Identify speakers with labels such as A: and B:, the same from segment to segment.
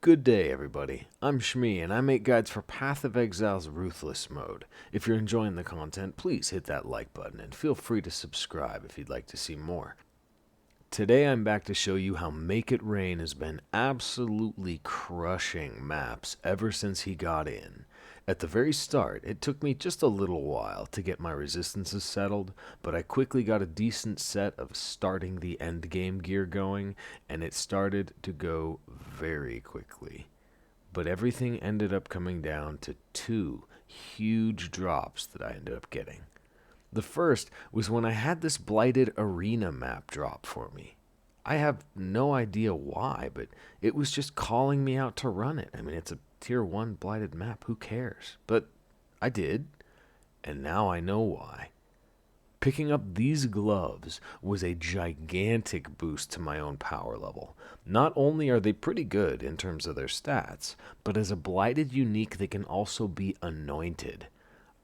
A: Good day, everybody. I'm Shmi, and I make guides for Path of Exile's Ruthless mode. If you're enjoying the content, please hit that like button, and feel free to subscribe if you'd like to see more. Today I'm back to show you how MakeItRain has been absolutely crushing maps ever since he got in. At the very start, it took me just a little while to get my resistances settled, but I quickly got a decent set of starting the endgame gear going, and it started to go very quickly. But everything ended up coming down to two huge drops that I ended up getting. The first was when I had this blighted arena map drop for me. I have no idea why, but it was just calling me out to run it. I mean, it's a tier 1 blighted map, who cares? But I did, and now I know why. Picking up these gloves was a gigantic boost to my own power level. Not only are they pretty good in terms of their stats, but as a blighted unique they can also be anointed.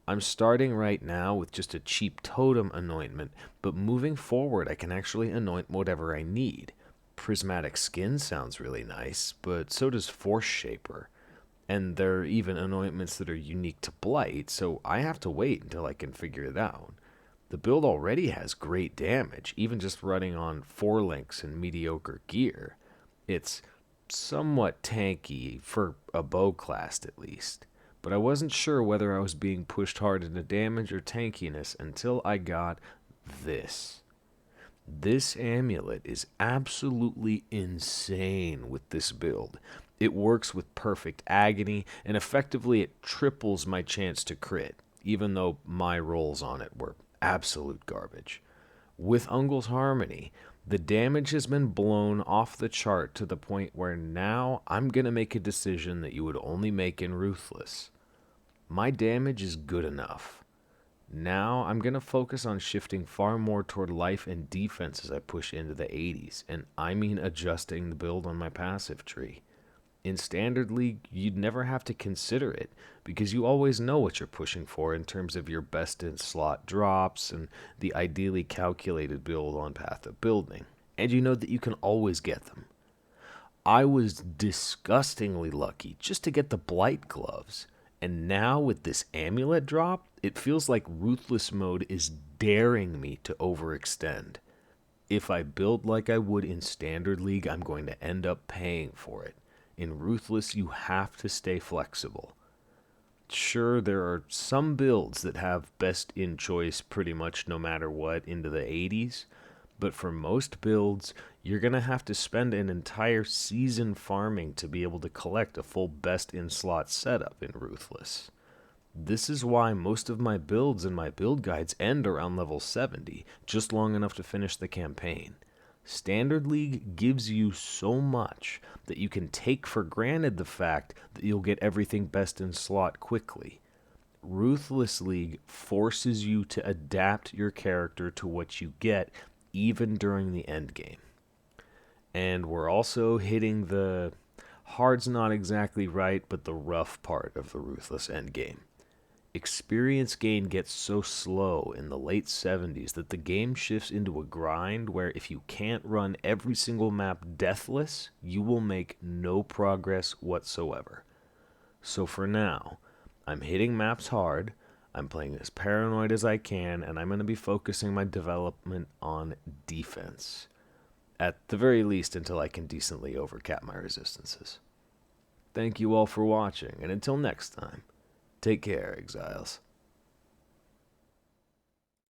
A: I'm starting right now with just a cheap totem anointment, but moving forward I can actually anoint whatever I need. Prismatic Skin sounds really nice, but so does Force Shaper. And there are even anointments that are unique to Blight, so I have to wait until I can figure it out. The build already has great damage, even just running on 4 links and mediocre gear. It's somewhat tanky, for a bow class at least. But I wasn't sure whether I was being pushed hard into damage or tankiness until I got this. This amulet is absolutely insane with this build. It works with perfect agony, and effectively it triples my chance to crit, even though my rolls on it were absolute garbage. With Ungol's Harmony, the damage has been blown off the chart to the point where now I'm going to make a decision that you would only make in Ruthless. My damage is good enough. Now I'm going to focus on shifting far more toward life and defense as I push into the 80s, and I mean adjusting the build on my passive tree. In Standard League, you'd never have to consider it, because you always know what you're pushing for in terms of your best in slot drops and the ideally calculated build on Path of Building, and you know that you can always get them. I was disgustingly lucky just to get the Blight gloves, and now with this amulet drop, it feels like Ruthless mode is daring me to overextend. If I build like I would in Standard League, I'm going to end up paying for it. In Ruthless, you have to stay flexible. Sure, there are some builds that have best in choice pretty much no matter what into the 80s, but for most builds, you're going to have to spend an entire season farming to be able to collect a full best in slot setup in Ruthless. This is why most of my builds and my build guides end around level 70, just long enough to finish the campaign. Standard League gives you so much that you can take for granted the fact that you'll get everything best in slot quickly. Ruthless League forces you to adapt your character to what you get even during the endgame. And we're also hitting the hard's not exactly right, but the rough part of the Ruthless endgame. Experience gain gets so slow in the late 70s that the game shifts into a grind where if you can't run every single map deathless, you will make no progress whatsoever. So for now, I'm hitting maps hard, I'm playing as paranoid as I can, and I'm going to be focusing my development on defense. At the very least until I can decently overcap my resistances. Thank you all for watching, and until next time, take care, Exiles.